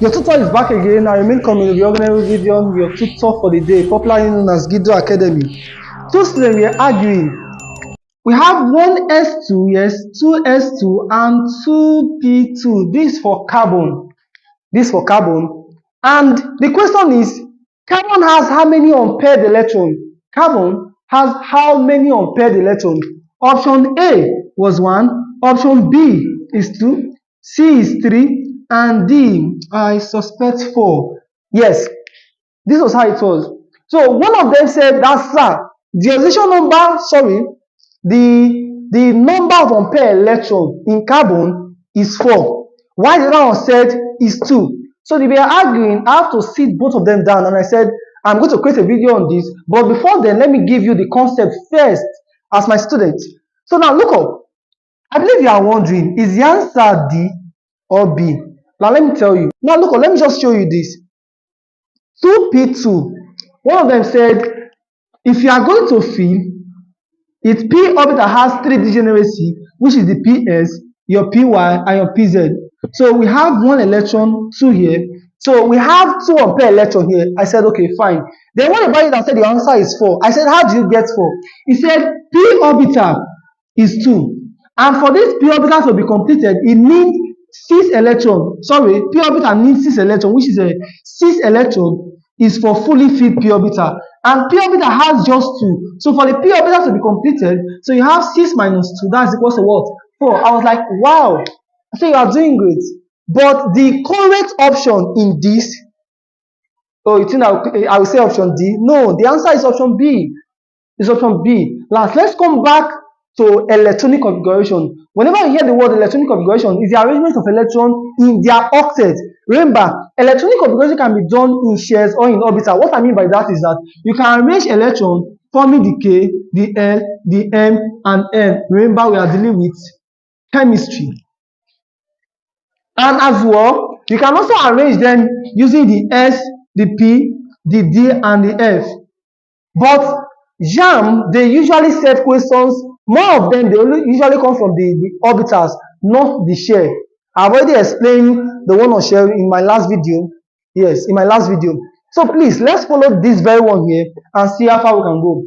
Your tutor is back again. I remain coming with the ordinary Gideon, your tutor for the day, popularly known as Gideon Academy. Two students were arguing. We have one S2, yes, two S2 and two P2. This for carbon. This for carbon. And the question is, carbon has how many unpaired electrons? Carbon has how many unpaired electrons? Option A was 1, option B is 2, C is 3, and D, I suspect 4. Yes, this was how it was. So one of them said that, sir, the oscillation number, the number of unpaired electrons in carbon is 4, while the other one said is 2. So they were arguing. I have to sit both of them down, and I said, I'm going to create a video on this, but before then, let me give you the concept first as my student. So now look up. I believe you are wondering, is the answer D or B? Now let me tell you. Now look up, let me just show you this. 2p2. One of them said, if you are going to fill, its p orbital has 3 degeneracy, which is the ps, your py, and your pz. So we have 1 electron, 2 here. So we have 2 unpaired electron here. I said, okay, fine. Then what about it and said the answer is 4? I said, how do you get 4? He said, p orbital is 2. And for this p orbital to be completed, it needs 6 electrons. Sorry, p orbital needs 6 electrons, which is a 6 electron is for fully filled p orbital. And p orbital has just 2. So for the p orbital to be completed, so you have 6 minus 2, that's equals to what? 4. I was like, wow. I think you are doing great. But the correct option in this, oh, you think I will say option D? No, the answer is option B. It's option B. Last, let's come back to electronic configuration. Whenever you hear the word electronic configuration, it's the arrangement of electrons in their octet. Remember, electronic configuration can be done in shares or in orbital. What I mean by that is that you can arrange electrons forming the K, the L, the M, and N. Remember, we are dealing with chemistry. And as well, you can also arrange them using the S, the P, the D, and the F. But JAMB, they usually set questions, more of them, they usually come from the orbitals, not the share. I've already explained the one on share in my last video. Yes, in my last video. So please, let's follow this very one here and see how far we can go.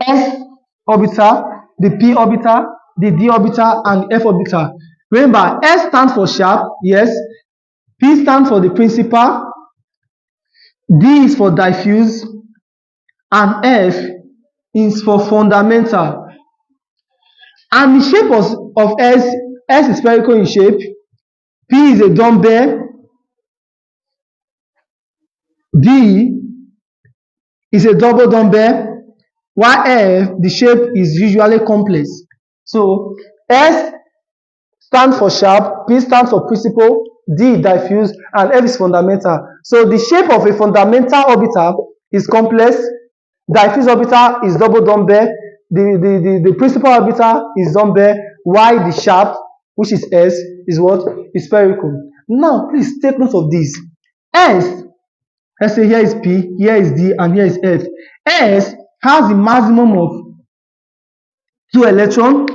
S orbital, the P orbital, the D orbital, and F orbital. Remember, S stands for sharp, yes. P stands for the principal. D is for diffuse. And F is for fundamental. And the shape of S is spherical in shape. P is a dumbbell. D is a double dumbbell. While F, the shape is usually complex. So S stands for sharp, P stands for principal, D diffuse, and F is fundamental. So the shape of a fundamental orbital is complex. Diffuse orbital is double dumbbell. The principal orbital is dumbbell. While the sharp, which is S, is what? Is spherical. Now, please take note of this. S, let's say here is P, here is D, and here is F. S has the maximum of 2 electrons.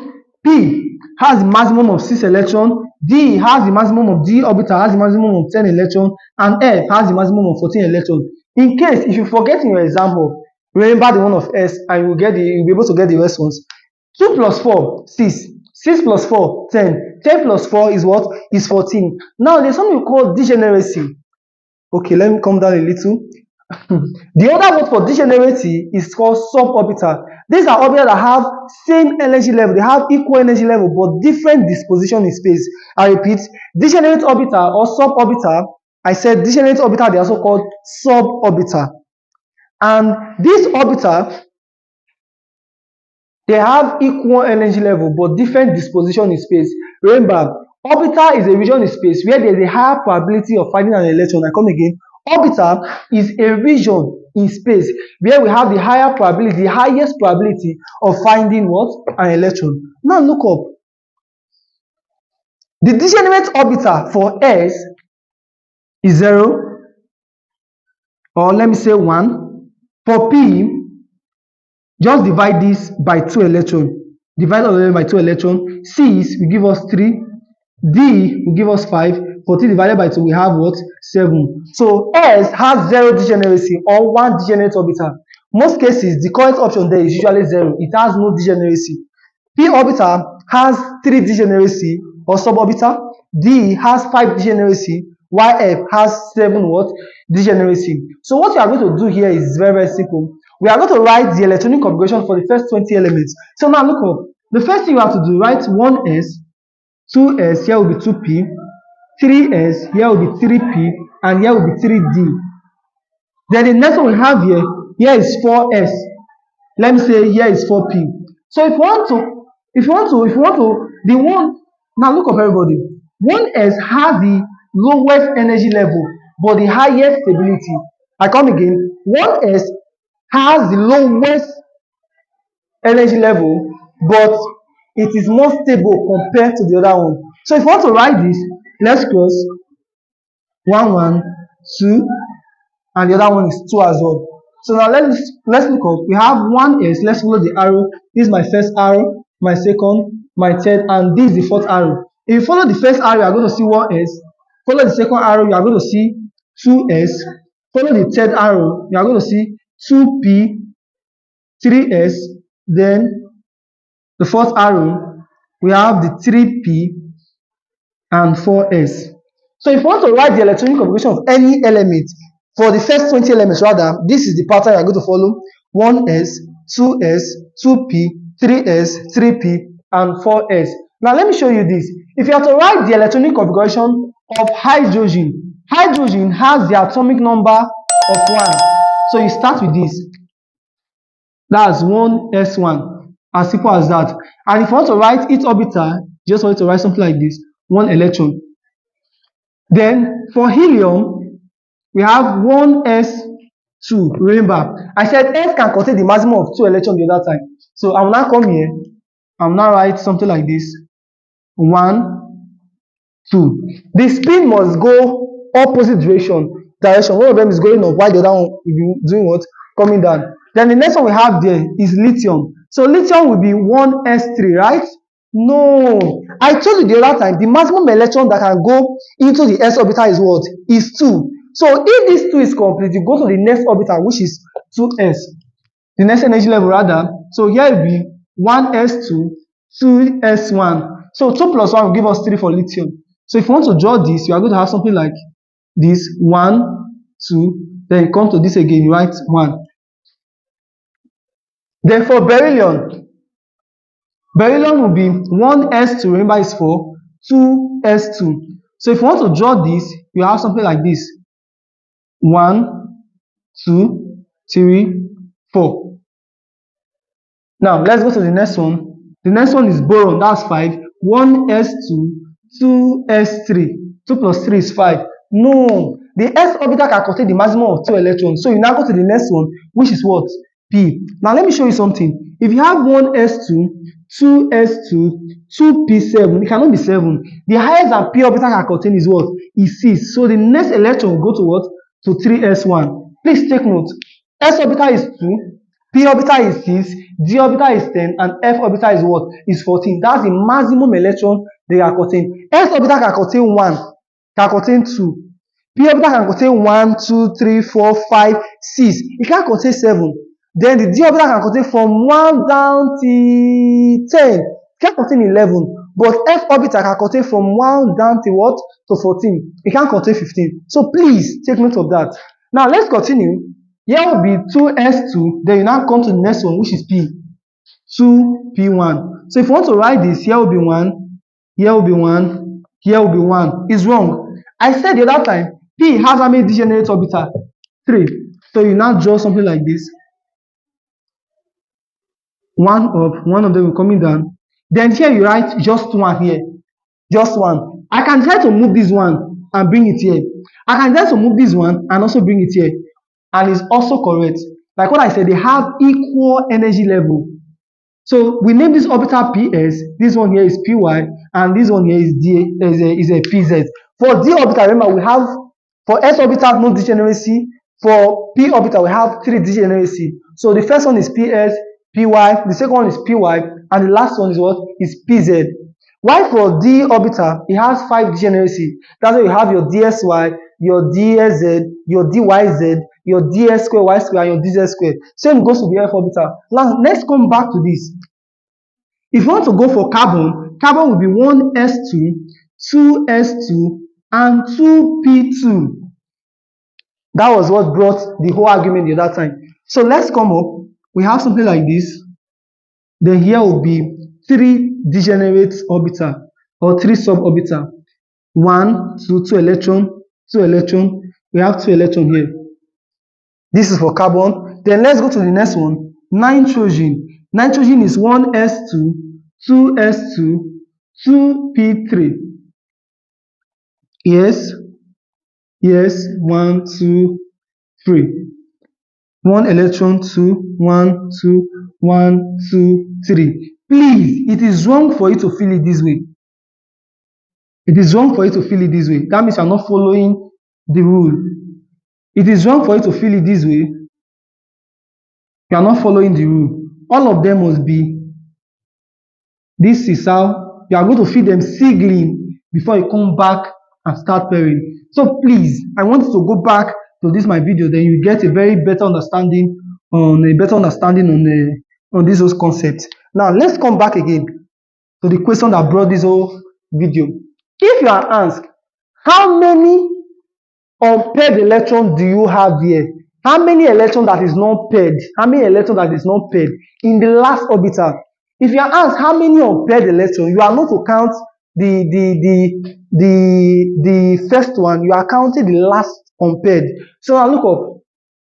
P has the maximum of 6 electrons. D has the maximum of D orbital has the maximum of 10 electrons, and F has the maximum of 14 electrons. In case if you forget in your example, remember the one of S and you'll be able to get the response. 2 plus 4, 6. 6 plus 4, 10. 10 plus 4 is what? Is 14. Now there's something we call degeneracy. Okay, let me come down a little. The other word for degeneracy is called suborbital. These are orbitals that have same energy level, they have equal energy level but different disposition in space. I repeat, degenerate orbital or suborbital. I said degenerate orbital, they are also called suborbital. And this orbital, they have equal energy level but different disposition in space. Remember, orbital is a region in space where there is a higher probability of finding an electron. I come again. Orbital is a region in space where we have the higher probability, the highest probability of finding what? An electron. Now look up. The degenerate orbital for S is 0, or let me say 1. For P, just divide this by 2 electrons. Divide all of them by 2 electrons. 6 will give us 3. D will give us 5. 14 divided by 2, we have what? 7. So S has 0 degeneracy or 1 degenerate orbital. Most cases, the correct option there is usually 0. It has no degeneracy. P orbital has 3 degeneracy or suborbital. D has 5 degeneracy. YF has 7 what? Degeneracy. So what we are going to do here is very, very simple. We are going to write the electronic configuration for the first 20 elements. So now look up. The first thing you have to do, write 1s, 2s, here will be 2p, 3s, here will be 3p, and here will be 3d. Then the next one we have here is 4s. Let me say here is 4p. So if you want to, the one, now look up everybody. 1s has the lowest energy level, but the highest stability. I come again. 1s has the lowest energy level, but it is more stable compared to the other one. So if you want to write this, let's cross 1, 1, 2, and the other one is 2 as well. So now let's look up. We have 1s. Let's follow the arrow. This is my first arrow, my second, my third, and this is the fourth arrow. If you follow the first arrow, you are going to see 1s. Follow the second arrow, you are going to see 2s. Follow the third arrow, you are going to see 2p, 3s. Then the fourth arrow, we have the 3p and 4s. So if you want to write the electronic configuration of any element, for the first 20 elements rather, this is the pattern you are going to follow. 1s, 2s, 2p, 3s, 3p, and 4s. Now let me show you this. If you have to write the electronic configuration of hydrogen, hydrogen has the atomic number of 1. So you start with this. That's 1s1. As simple as that. And if you want to write its orbital, just want to write something like this. 1 electron. Then for helium, we have 1s2. Remember, I said S can contain the maximum of 2 electrons the other time. So I will now come here. I will now write something like this. 1, 2. The spin must go opposite direction. One of them is going up while the other one will be doing what? Coming down. Then the next one we have there is lithium. So lithium will be 1s3, right? No. I told you the other time, the maximum electron that can go into the s orbital is what? Is 2. So if this 2 is complete, you go to the next orbital, which is 2s. The next energy level rather. So here will be 1s2, 2s1. So 2 plus 1 will give us 3 for lithium. So if you want to draw this, you are going to have something like this. 1, 2, then you come to this again, you write 1. Then for beryllium, beryllium will be 1s2, remember it's 4, 2s2. So if you want to draw this, you have something like this. 1, 2, 3, 4. Now let's go to the next one. The next one is boron, that's 5. 1s2, 2s3. 2 plus 3 is 5. No, the s orbital can contain the maximum of 2 electrons. So you now go to the next one, which is what? P. Now let me show you something. If you have 1s2, 2s2, 2p7, it cannot be 7. The highest that p orbital can contain is what? Is 6. So the next electron will go to what? To 3s1. Please take note. S orbital is 2, p orbital is 6, d orbital is 10, and f orbital is what? Is 14. That's the maximum electron they can contain. S orbital can contain 1, can contain 2. P orbital can contain 1, 2, 3, 4, 5, 6. It can't contain 7. Then the d orbital can contain from 1 down to 10. It can't contain 11. But f orbital can contain from 1 down to what? To 14. It can't contain 15. So please take note of that. Now let's continue. Here will be 2s2. Then you now come to the next one, which is p. 2p1. So if you want to write this, here will be 1, here will be 1, here will be 1. It's wrong. I said the other time, p has how many degenerate orbital? 3. So you now draw something like this. 1 up, one of them will coming down. Then here you write just 1 here. Just 1. I can try to move this one and bring it here. I can try to move this one and also bring it here. And it's also correct. Like what I said, they have equal energy level. So we name this orbital PS. This one here is PY, and this one here is a PZ. For D orbital, remember we have, for S orbital no degeneracy. For P orbital we have 3 degeneracy. So the first one is PS, PY, the second one is PY, and the last one is what? Is PZ. While for d orbital, it has 5 degeneracy. That's why you have your dsy, your dsz, your dyz, your ds square y square, and your dz square. Same goes to the f orbital. Now, let's come back to this. If you want to go for carbon, carbon will be 1s2, 2s2, and 2p2. That was what brought the whole argument the other time. So let's come up. We have something like this. Then here will be 3 degenerate orbital or 3 suborbital. 1, 2, 2 electron, 2 electron. We have 2 electron here. This is for carbon. Then let's go to the next one. Nitrogen. Nitrogen is 1s2, 2s2, 2p3. Yes. Yes. 1, 2, 3. 1 electron, 2, 1, 2, 1, 2, 3. Please, it is wrong for you to fill it this way. It is wrong for you to fill it this way. That means you are not following the rule. It is wrong for you to fill it this way. You are not following the rule. All of them must be. This is how you are going to feed them singly before you come back and start pairing. So please, I want you to go back to this my video, then you get a better understanding on this whole concept. Now let's come back again to the question that brought this whole video. If you are asked, how many unpaired electrons do you have here? How many electrons that is not paired? How many electrons that is not paired in the last orbital? If you are asked how many unpaired electrons, you are not to count the first one. You are counting the last unpaired. So now look up.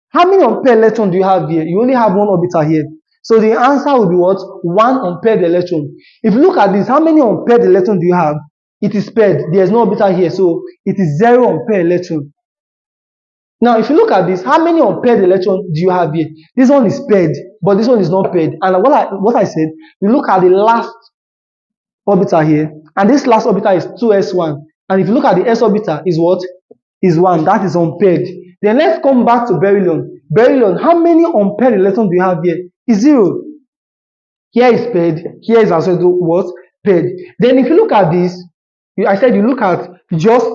How many unpaired electrons do you have here? You only have one orbital here. So the answer will be what? 1 unpaired electron. If you look at this, how many unpaired electrons do you have? It is paired. There is no orbital here, so it is 0 unpaired electron. Now, if you look at this, how many unpaired electrons do you have here? This one is paired, but this one is not paired. And what I said, you look at the last orbital here, and this last orbital is 2s1. And if you look at the s orbital, is what? Is 1. That is unpaired. Then let's come back to beryllium. Beryllium, how many unpaired electrons do you have here? Is 0. Here is paired. Here is also what? Paired. Then if you look at this, I said you look at just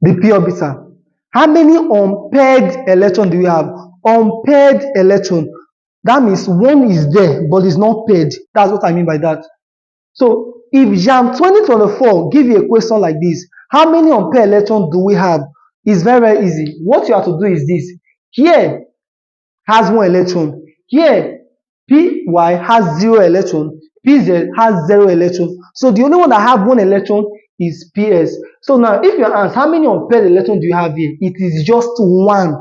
the p orbital. How many unpaired electrons do you have? Unpaired electron. That means one is there, but it's not paired. That's what I mean by that. So if JAMB 2024 give you a question like this, how many unpaired electrons do we have? It's very, very easy. What you have to do is this. Here has 1 electron. Here, Py has 0 electron. Pz has 0 electron. So the only one that have 1 electron is Ps. So now, if you ask how many unpaired electrons do you have here, it is just 1.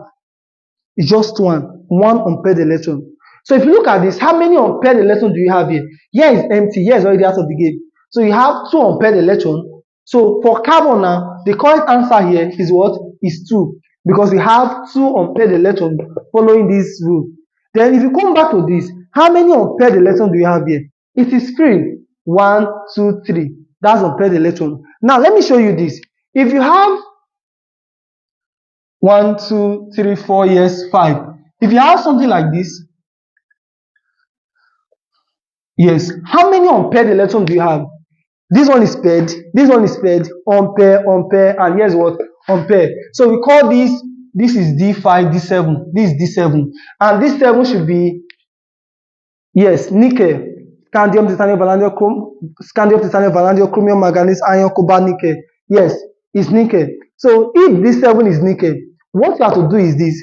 It's just 1 unpaired electron. So if you look at this, how many unpaired electrons do you have here? Here is empty. Here is already out of the game. So you have 2 unpaired electrons. So for carbon now, the correct answer here is what? Is 2. Because we have 2 unpaired electrons following this rule. Then if you come back to this, how many unpaired electrons do you have here? It is 3. 1, 2, 3. That's unpaired electron. Now let me show you this. If you have 1, 2, 3, 4, yes, 5. If you have something like this, yes, how many unpaired electrons do you have? This one is paired, this one is paired, unpair, and here's what? Unpair. So we call this is D5, D7, this is D7. And this 7 should be, yes, nickel, scandium, titanium, vanadium, chromium, manganese, iron, cobalt, nickel. Yes, it's nickel. So if this 7 is nickel, what you have to do is this.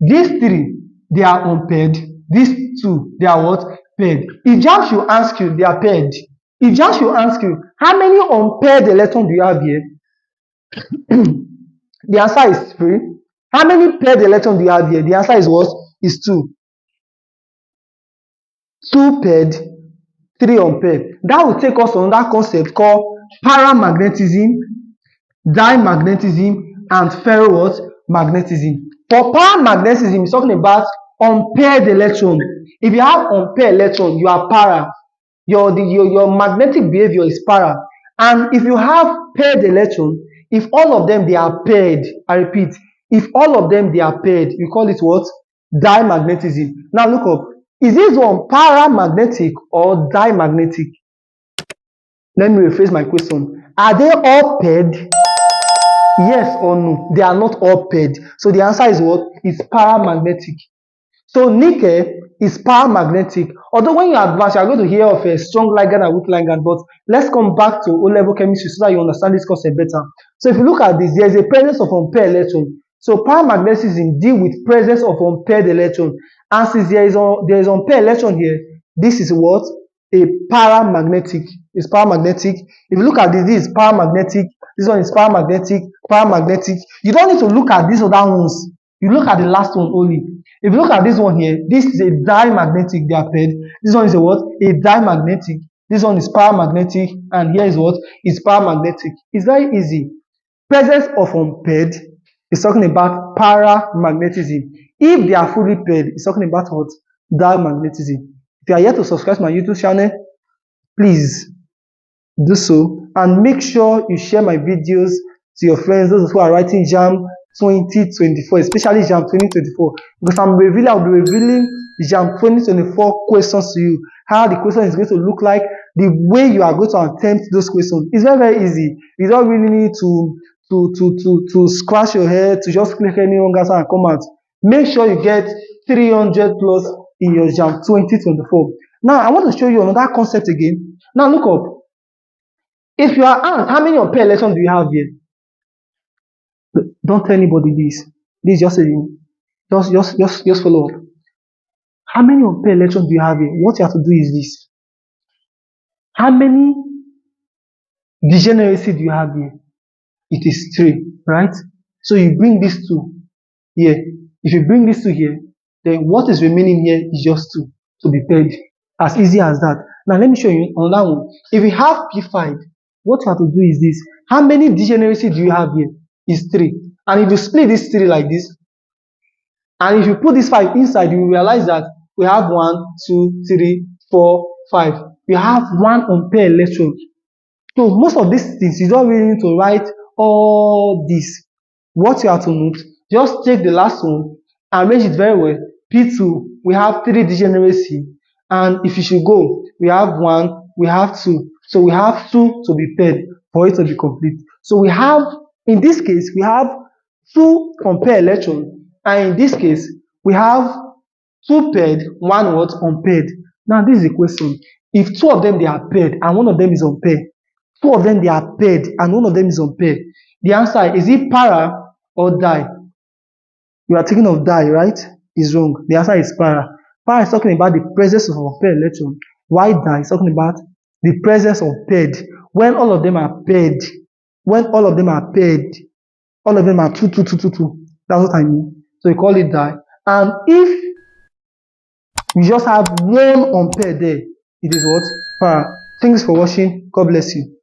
These 3, they are unpaired. These 2, they are what? Paired. If JAMB should ask you, they are paired. If JAMB should ask you, how many unpaired electrons do you have here? The answer is 3. How many paired electrons do you have here? The answer is what? Is 2. 2 paired, 3 unpaired. That will take us to another concept called paramagnetism, dimagnetism, and ferromagnetism. For paramagnetism, it's talking about unpaired electron. If you have unpaired electron, you are para. Your magnetic behavior is para. And if you have paired electron, if all of them they are paired, I repeat, if all of them they are paired, you call it what? Dimagnetism. Now look up. Is this one paramagnetic or dimagnetic? Let me rephrase my question. Are they all paired? Yes or no? They are not all paired. So the answer is what? It's paramagnetic. So nickel is paramagnetic. Although when you advance, you are going to hear of a strong ligand and weak ligand, but let's come back to O-level chemistry so that you understand this concept better. So if you look at this, there is a presence of unpaired electron. So paramagnetism deal with presence of unpaired electron. And since there is unpaired electron here, this is what? A paramagnetic. It's paramagnetic. If you look at this is paramagnetic. This one is paramagnetic, paramagnetic. You don't need to look at these other ones. You look at the last one only. If you look at this one here, this is a diamagnetic, they are paired. This one is a what? A diamagnetic. This one is paramagnetic, and here is what? It's paramagnetic. It's very easy. Presence of unpaired is talking about paramagnetism. If they are fully paired, it's talking about what? Diamagnetism. If you are yet to subscribe to my YouTube channel, please do so, and make sure you share my videos to your friends, those who are writing JAMB 2024, especially JAMB 2024, because I'll be revealing JAMB 2024 questions to you, how the question is going to look like, the way you are going to attempt those questions. It's very, very easy. You don't really need to scratch your head, to just click any wrong answer and come out. Make sure you get 300 plus in your JAMB 2024. Now, I want to show you another concept again. Now, look up. If you are asked, how many unpaired electrons do you have here? Don't tell anybody this. This is just a just follow up. How many unpaired electrons do you have here? What you have to do is this. How many degeneracy do you have here? It is 3, right? So you bring these 2 here. If you bring these 2 here, then what is remaining here is just 2 to be paired. As easy as that. Now let me show you another one. If you have P5, what you have to do is this. How many degeneracy do you have here? Is 3. And if you split this 3 like this, and if you put this 5 inside, you will realize that we have 1, 2, 3, 4, 5. We have 1 unpaired electron. So most of these things, you don't really need to write all this. What you have to note, just take the last one, arrange it very well. P2, we have 3 degeneracy. And if you should go, we have 1, we have 2. So we have 2 to be paired for it to be complete. So we have, in this case, we have 2 unpaired electrons. And in this case, we have 2 paired, 1 what? Unpaired. Now this is the question. If 2 of them they are paired and 1 of them is unpaired, 2 of them they are paired and 1 of them is unpaired, the answer is it para or di? You are thinking of di, right? Is wrong. The answer is para. Para is talking about the presence of unpaired electron. Why di is talking about the presence of paired. When all of them are paired, when all of them are paired, all of them are 2, 2, 2, 2, 2. That's what I mean. So you call it di. And if you just have 1 unpaired there, it is what? Para. Thanks for watching. God bless you.